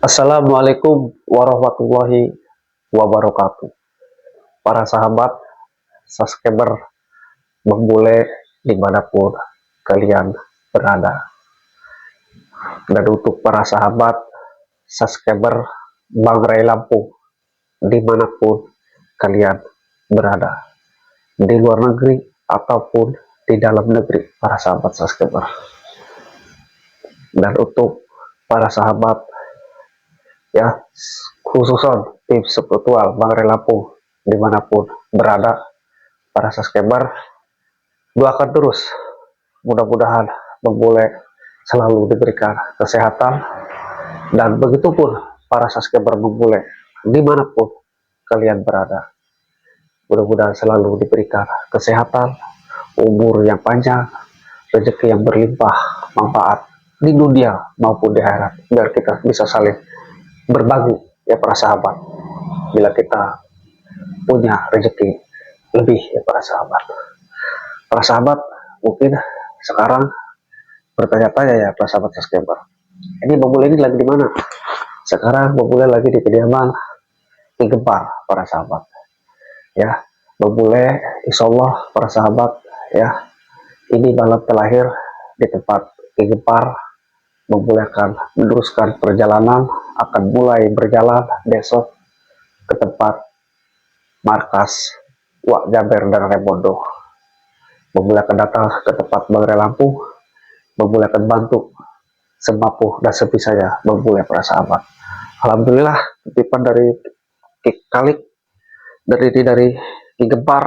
Assalamualaikum warahmatullahi wabarakatuh. Para sahabat, subscriber, membule dimanapun kalian berada. Dan untuk para sahabat, subscriber Bang Ray Lampung, dimanapun kalian berada. Di luar negeri ataupun di dalam negeri, para sahabat subscriber. Dan untuk para sahabat ya, khususon tim spiritual Bang Ray Lampung dimanapun berada, para subscriber doakan terus, mudah-mudahan memboleh selalu diberikan kesehatan, dan begitupun para subscriber memboleh dimanapun kalian berada, mudah-mudahan selalu diberikan kesehatan, umur yang panjang, rezeki yang berlimpah, manfaat di dunia maupun di akhirat, biar kita bisa saling berbagi ya para sahabat, bila kita punya rezeki lebih ya para sahabat mungkin sekarang bertanya-tanya ya para sahabat subscriber, ini Bang Bule ini lagi di mana sekarang? Bang Bule lagi di kediaman Ki Gempar para sahabat ya. Bang Bule insya Allah para sahabat ya, ini malam terakhir di tempat Ki Gempar. Bang Bule akan meneruskan perjalanan, akan mulai berjalan besok ke tempat markas Wak Jaber dan Rebondo. Bang Bule akan datang ke tempat Bang Ray Lampung. Bang Bule akan bantu semampu dan sebisanya Bang Bule para sahabat. Alhamdulillah titipan dari Ki Kalik, dari Ki Gempar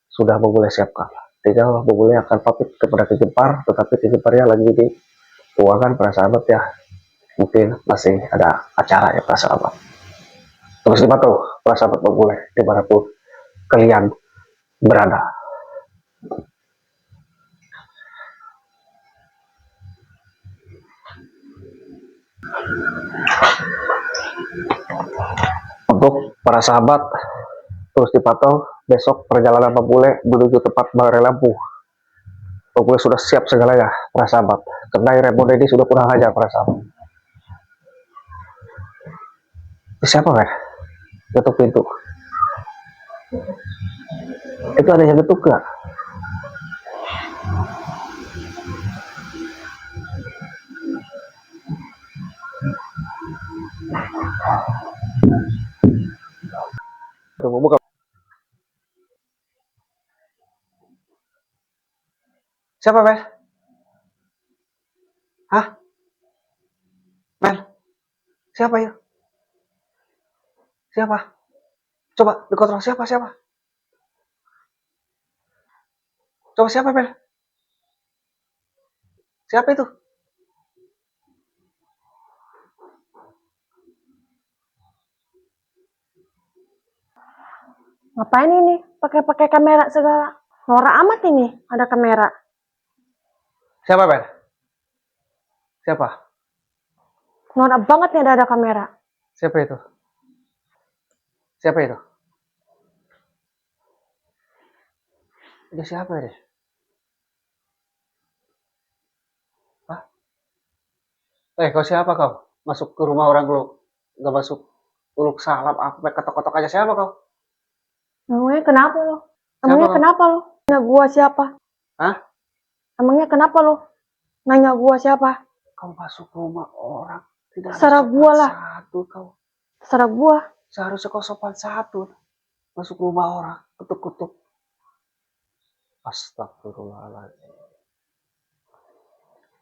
sudah Bang Bule siapkan. Tinggal Bang Bule akan pamit kepada Ki Gempar, tetapi Ki Gemparnya lagi di ruangan para sahabat ya. Mungkin masih ada acara ya para sahabat. Terus dipantau para sahabat Bang Bule dimanapun kalian berada. Untuk para sahabat terus dipantau besok perjalanan Bang Bule menuju tempat Bang Ray Lampung. Bang Bule sudah siap segalanya para sahabat, karena Rebondo ini sudah kurang ajar para sahabat. Siapa kan ketuk pintu? Itu ada yang ketuk gak? Tunggu buka. Siapa Mel? Hah? Mel? Siapa ya? Siapa? Coba dikontrol siapa? Coba siapa Mel? Siapa itu? Ngapain ini? Pakai kamera segala. Norak amat ini ada kamera. Siapa Mel? Siapa? Norak banget nih ada kamera. Siapa itu? Siapa itu? Dia siapa deh? Hah? Kau siapa kau? Masuk ke rumah orang lu? Gak masuk uluk salam apa ketok-ketok aja, siapa kau? Emangnya kenapa lo? Siapa Emangnya kau? kenapa lo? Nanya gua siapa? Hah? Emangnya kenapa lo? Nanya gua siapa? Kau masuk rumah orang, tidak ada Terserah gua sopan lah. satu kau. Terserah gua. Seharusnya kau sopan satu. Masuk rumah orang, ketuk-ketuk. Astagfirullahaladzim.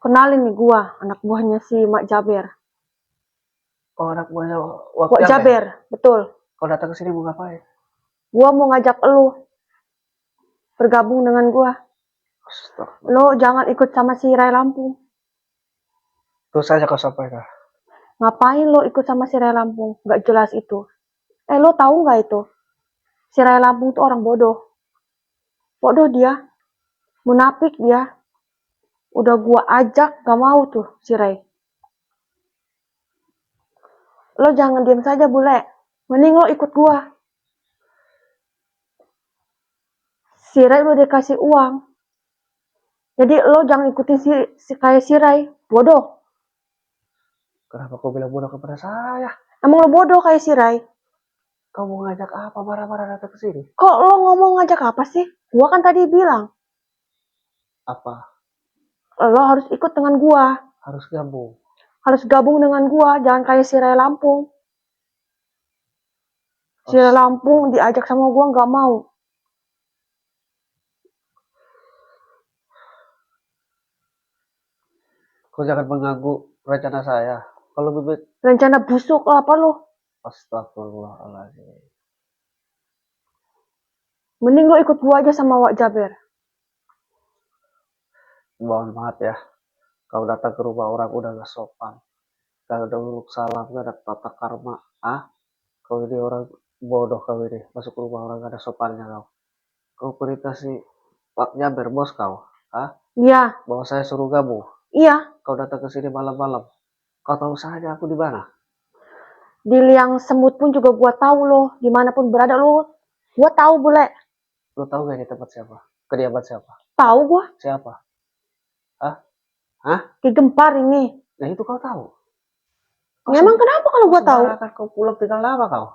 Kenalin nih gua, anak buahnya si Mak Jaber. Kau anak buahnya Wak Jaber, betul. Kau datang ke sini mau ngapain? Gua mau ngajak lu bergabung dengan gua. Lo jangan ikut sama si Ray Lampung. Terus saja kau sampaikan. Ngapain lo ikut sama si Ray Lampung? Gak jelas itu. Lo tahu nggak itu? Si Ray Lampung tuh orang bodoh. Bodoh dia. Munafik dia. Udah gua ajak, gak mau tuh si Ray. Lo jangan diam saja bule. Mending lo ikut gua. Si Ray udah dikasih uang. Jadi lo jangan ikutin si kayak si Ray. Bodoh. Kenapa kau bilang bodoh kepada saya? Emang lo bodoh kayak si Rai? Kau mau ngajak apa marah-marah datang ke sini? Kok lo ngomong ngajak apa sih? Gua kan tadi bilang, Apa? lo harus ikut dengan gua. Harus gabung? Harus gabung dengan gua, jangan kayak si Rai Lampung. Si Rai Lampung diajak sama gua nggak mau. Kau jangan mengganggu rencana saya. Kalau bebek, Rencana busuk apa lo? astagfirullahaladzim. Mending lo ikut gua aja sama Wak Jaber. Mohon maaf ya. Kau datang ke rumah orang udah gak sopan. Gak ada uruk salam, gak ada tata karma. Ah? Kau ini orang bodoh kau ini. Masuk ke rumah orang gak ada sopannya kau. Kau perintah si Pak Jaber, bos kau. Ah? Iya, Bahwa saya suruh gabung. iya. Kau datang ke sini malam-malam. Kau tahu saja aku di mana? Di liang semut pun juga gua tahu lo. Dimanapun berada lo, gua tahu bule. Lu tahu gak ini tempat siapa? Kediaman siapa? Tahu gua. Siapa? Hah? Hah? Ki Gempar ini. Nah itu kau tahu. Ya, emang kenapa kalau gua tahu? Kau pulang tinggal lama kau.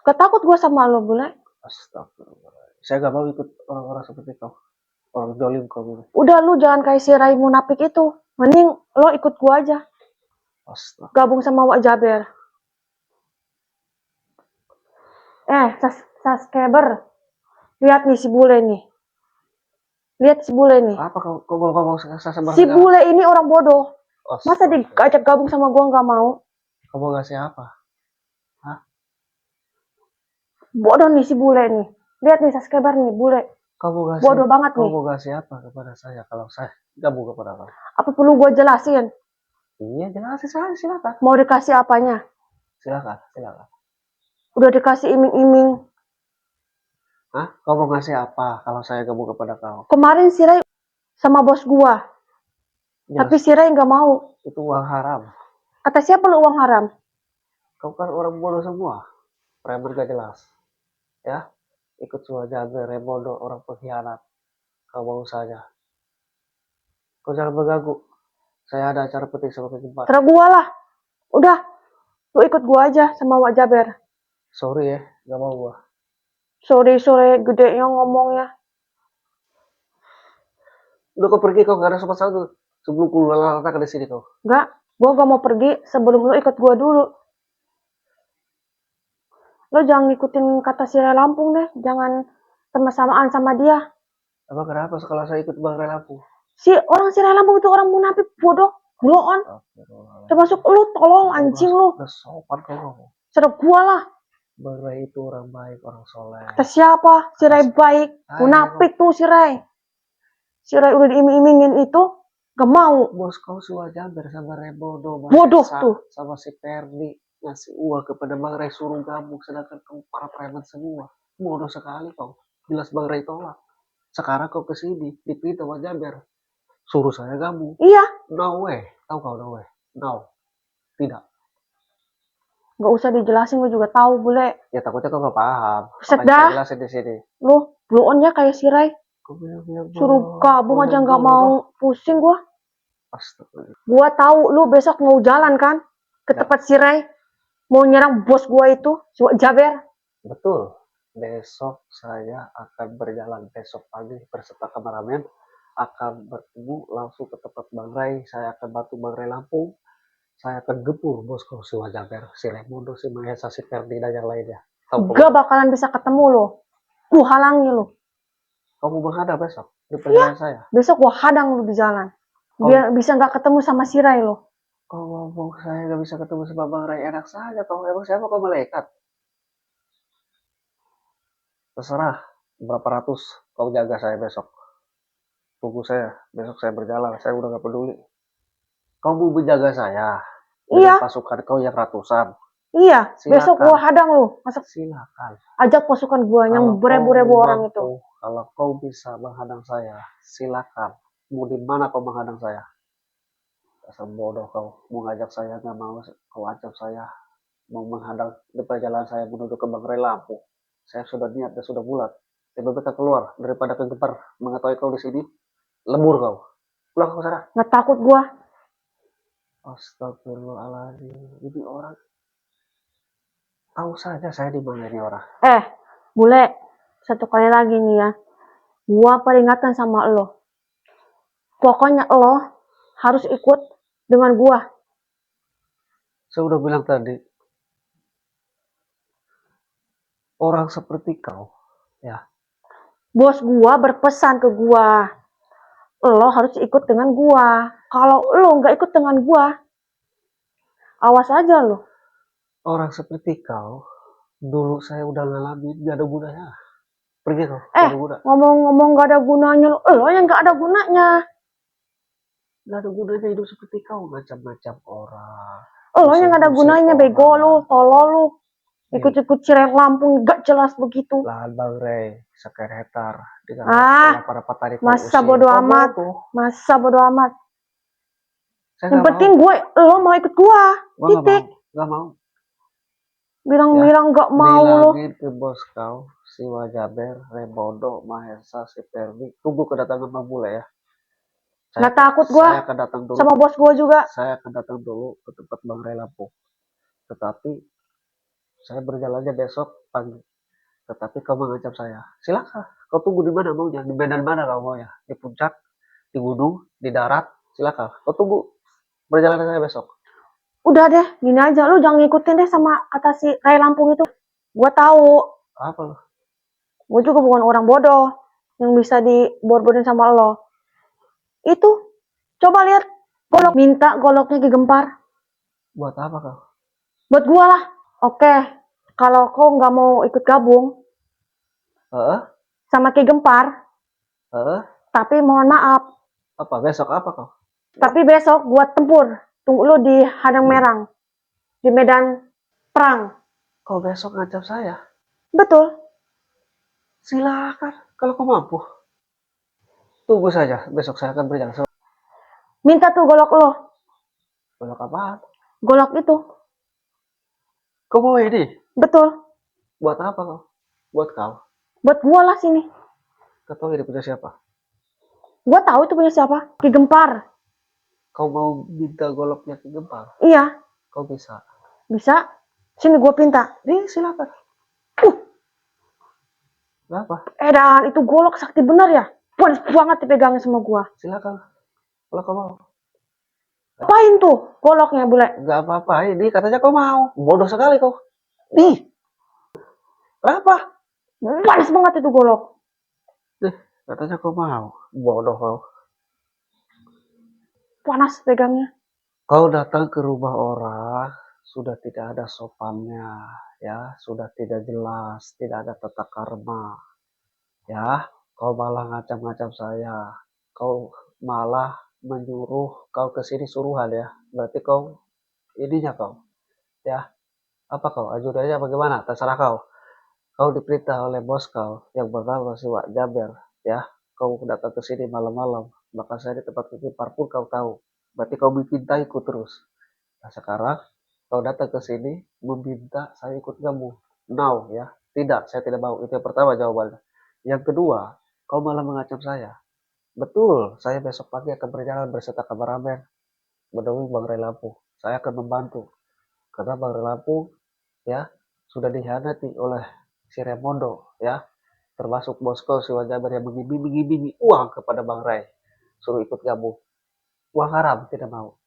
Gak takut gua sama lo bule. Astagfirullah. Saya gak mau ikut orang-orang seperti kau. Orang jolim kau ini. Udah lu jangan kayak si Rai munafik itu. Mending lo ikut gua aja. Astaga. Gabung sama Wak Jaber. Subscriber. Lihat nih si bule nih. Lihat si bule nih. Apa kau ngomong sama Si bule ini orang bodoh. Masa Astaga. diajak gabung sama gua nggak mau? Kau mau ngasih apa? Hah? Bodoh nih si bule nih. Lihat nih subscriber nih bule. Kau mau ngasih, Bodoh banget kau nih. mau ngasih apa kepada saya kalau saya gabung kepada kau? Apa perlu gua jelasin? Iya jelasin saja silakan. Mau dikasih apanya? Silakan, silakan. Udah dikasih iming-iming. Hah? Kau mau ngasih apa kalau saya gabung kepada kau? Kemarin si Rai sama bos gua. Jelas, Tapi si Rai nggak mau. itu uang haram. Kata siapa lu uang haram? Kau kan orang bodoh semua. Preman gak jelas. Ya, ikut semua jaga bodoh, orang pengkhianat. Kau mau saja. Kau jangan mengganggu. Saya ada acara penting sama Kak. Terus gua lah. Udah, lu ikut gua aja sama Wak Jaber. Sorry ya, gak mau gua. Sore-sore gedenya ngomongnya. Udah kau pergi, kau gak ada sopan satu. Sebelum keluar ke sini kau. Enggak, gua gak mau pergi sebelum lu ikut gua dulu. Lo jangan ngikutin kata si Rai Lampung deh. Jangan sama-samaan sama dia. Emang kenapa kalau saya ikut Bang Relaku? Si Rai Lampung itu orang munafik, bodoh, bloon. Termasuk lu, tolong anjing lu. Udah sopan kau ngomong. Serap gua lah. Bang Ray itu orang baik, orang soleh. Kata siapa? Si Rai baik. Munafik tuh si Rai. Si Rai udah diiming-imingin itu, gak mau. Bos kau suaja bersama Rebodo. Bodoh tuh. Sama si Perdi. Ngasih uang kepada Bang Ray suruh gabung. Sedangkan kau para preman semua. Bodoh sekali kau. Jelas Bang Ray tolak. Sekarang kau kesini. Dipinta sama Jaber. Suruh saya gabung. Iya. No way. Tahu kau no way? No. Tidak. Gak usah dijelasin, gue juga tahu bule. Ya takutnya kau gak paham. Buset Makanya dah. saya jelasin di sini. Lu, bloon ya kayak si Rai. Suruh gabung aja gak mau. Pusing gua. Astagfirullah. Gua tahu lu besok mau jalan kan? Ke Ya. tempat si Rai. Mau nyerang bos gua itu, si Wak Jaber. Betul. Besok saya akan berjalan. Besok pagi berserta kameramen akan bertemu langsung ke tempat Bang Ray. Saya akan bantu Bang Ray Lampung. Saya akan gempur bosku si Wajaber, si Raimundo, si Mahesa, si Ferdi dan yang lainnya. Gak bakalan bisa ketemu lo. Lu halangi lo. Kamu menghadap besok di perjalanan saya. Besok gua hadang lu di jalan. Biar bisa gak ketemu sama si Rai lo. Kau ngomong saya gak bisa ketemu sama Bang Ray, enak saja kau. Emang siapa kau malaikat? Terserah berapa ratus kau jaga saya besok. Tunggu saya, besok saya berjalan, saya udah gak peduli. Kau mau menjaga saya dengan pasukan kau yang ratusan. Iya, Silakan. besok gua hadang lu. Masuk. Silakan. Ajak pasukan gua yang beribu-ribu orang itu. Kalau kau bisa menghadang saya, silakan. Mau di mana kau menghadang saya? Dasar bodoh kau. Mau ngajak saya nggak mau. Kau ajak saya mau menghadang di perjalanan saya menuju ke Bang Ray Lampung. Saya sudah niat dan sudah bulat. Lebih baik keluar daripada kegempar mengetahui kau di sini. Lembur kau. Pulang kau sana. Nggak takut gua. Astagfirullahaladzim. Ini orang tahu saja saya di mana ini orang. Bule, satu kali lagi nih ya. Gua peringatan sama lo. Pokoknya lo harus ikut dengan gua. Saya udah bilang tadi, orang seperti kau, ya, Bos gua berpesan ke gua. Lo harus ikut dengan gua. Kalau lo nggak ikut dengan gua, awas aja lo. orang seperti kau, dulu saya udah ngalamin, gak ada gunanya. Pergi kau, gak ada guna. Ngomong-ngomong gak ada gunanya lo yang gak ada gunanya. Gak ada gunanya hidup seperti kau, macam-macam orang. Lo yang gak ada gunanya, bego lu, tolol lu. Ikut-ikut cireng Lampung gak jelas begitu. Lahan Bang Rey, sekian hektar. Para petani masa bodo amat. Masa bodo amat. Yang penting gue, lo mau ikut gue. Titik. Gak mau. Bilang-bilang gak mau lo. Bilangin ke bos kau, si Wajaber, Rebodo, Mahesa, si Perdi. Tunggu kedatangan Bang Bule ya. Gak takut gue. Saya akan datang dulu. Sama bos gue juga. Saya akan datang dulu ke tempat Bang Rey Lampung. Tetapi saya berjalannya besok pagi. Tetapi kau mengancam saya. Silakan. Kau tunggu di mana maunya? Di medan mana kau maunya? Di puncak, di gunung, di darat. Silakan. Kau tunggu perjalanan saya besok. Udah deh, gini aja. Lu jangan ngikutin deh sama kata si Ray Lampung itu. Gue tahu. Apa lo? Gue juga bukan orang bodoh yang bisa dibor-borin sama lo. Itu, coba lihat golok. Minta goloknya Ki Gempar. Buat apa kau? Buat gue lah. Oke, kalau kau nggak mau ikut gabung sama Ki Gempar, tapi mohon maaf. Apa besok apa kau? Tapi besok gue tempur. Tunggu lu di Hadang Merang. Di medan perang. Kau besok ngancam saya? Betul. Silakan, kalau kau mampu. Tunggu saja, besok saya akan berjalan. Minta tuh golok lo. Golok apaan? Golok itu. Kau mau ini? Betul. Buat apa kau? Buat kau? Buat gua lah sini. Kau tahu ini punya siapa? Gua tahu itu punya siapa. Ki Gempar. Kau mau minta goloknya Ki Gempar? Iya. Kau bisa? Bisa. Sini gua pinta. Silakan. Kenapa? Dan itu golok sakti bener ya. Panas banget dipegangnya sama gua. Silakan. Kalau kau mau. Apain tuh goloknya, Bule? Gak apa-apa, ini katanya kau mau. Bodoh sekali kau. Kenapa? Panas banget itu golok. Katanya kau mau. Bodoh kau. Panas pegangnya. Kau datang ke rumah orang, sudah tidak ada sopannya, ya, sudah tidak jelas, tidak ada tata karma, ya. Kau malah ngacam-ngacam saya, kau malah menyuruh kau ke sini suruhan ya, berarti kau ininya kau, ya. Apa kau ajudannya bagaimana? Terserah kau. Kau diperintah oleh bos kau yang bernama si Wak Jaber, ya. Kau datang ke sini malam-malam, maka saya di tempat kekipar pun kau tahu. Berarti kau mempintaiku terus. Nah sekarang kau datang ke sini meminta saya ikut kamu. No ya, tidak, saya tidak mau. Itu yang pertama jawabannya. Yang kedua, kau malah mengancam saya. Betul, saya besok pagi akan berjalan berserta kameramen menemui Bang Rey Lampung. Saya akan membantu. Karena Bang Rey Lampung ya sudah dikhianati oleh si Remondo ya. Termasuk bosku si Wajaber yang mengiming-imingi uang kepada Bang Rey. Suruh ikut gabung. Uang haram, tidak mau.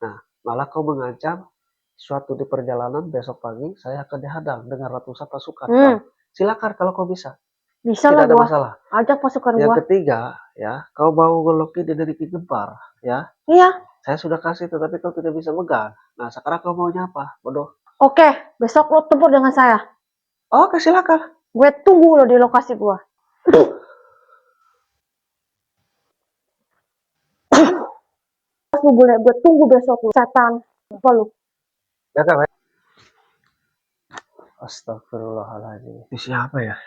Nah, malah kau mengancam suatu di perjalanan besok pagi saya akan dihadang dengan ratusan pasukan. Silakan kalau kau bisa. Bisa tidak lah ada gua. masalah. Ajak pasukan Yang gua. ketiga, ya, kau mau golokin dari Ki Gempar, ya. Iya. Saya sudah kasih tetapi kau tidak bisa megang. Nah, sekarang kau maunya apa? Bodoh. Oke, besok lo tempur dengan saya. Oke, silakan. Gue tunggu lo di lokasi gua. Lu boleh gue tunggu besok lu. Setan. Apa lu? Datang, ya. Astagfirullahaladzim. Itu siapa ya?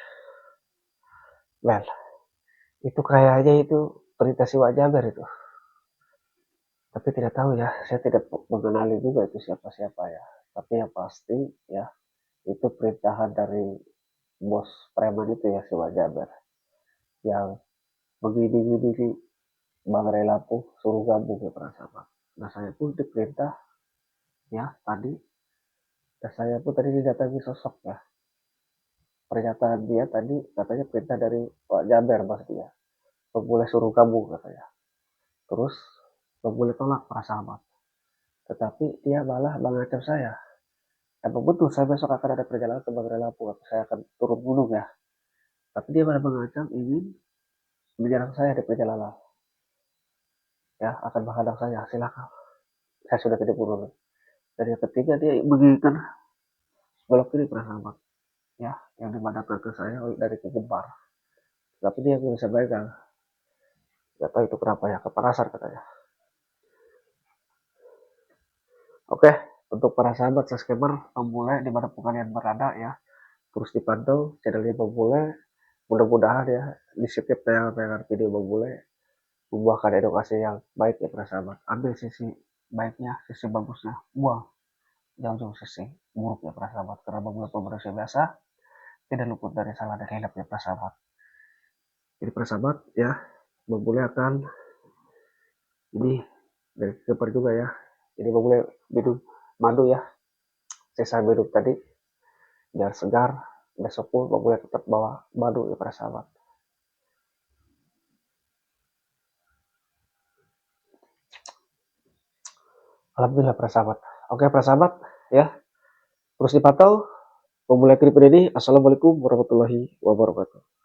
Mel, itu kayaknya itu perintah si Wak Jaber itu. Tapi tidak tahu ya, saya tidak mengenali juga itu siapa-siapa ya. Tapi yang pasti ya, itu perintahan dari bos preman itu ya si Wak Jaber. Yang begini-begini Bang Rey Lampung suruh gabung ya perasaan. Nah saya pun diperintah ya tadi, dan saya pun tadi didatangi sosok ya. Pernyataan dia tadi katanya perintah dari Pak Jaber mas dia. Gak boleh suruh kamu katanya. Terus gak boleh tolak para sahabat. Tetapi dia malah mengancam saya. Emang betul saya besok akan ada perjalanan ke Bangrai Lampung. Saya akan turun gunung ya. Tapi dia malah mengancam ingin menyerang saya di perjalanan. Ya akan menghadang saya. Silakan. Saya sudah tidak turun. Dan yang ketiga dia menginginkan belok kiri para sahabat. Ya yang dimadamkan ke saya dari kegembar. Tapi dia nggak bisa bayangkan. Gak tahu itu kenapa ya. Kepanasan katanya. Oke, untuk para sahabat subscriber pemula di mana kalian berada ya, terus dipantau channelnya Bang. Mudah-mudahan ya di setiap tayangan-tayangan video Bang membuahkan edukasi yang baik ya para sahabat. Ambil sisi baiknya, sisi bagusnya, buang jauh-jauh sisi buruknya para sahabat. Karena Bang manusia biasa, tidak luput dari salah dan hilap ya para sahabat. Jadi para sahabat ya, Bang akan ini dari keper juga ya. Jadi Bang minum madu ya, sisa minum tadi biar segar. Besok pun Bang tetap bawa madu ya para sahabat. Alhamdulillah para sahabat. Oke para sahabat ya, terus dipantau pemulai kripto ini. Assalamualaikum warahmatullahi wabarakatuh.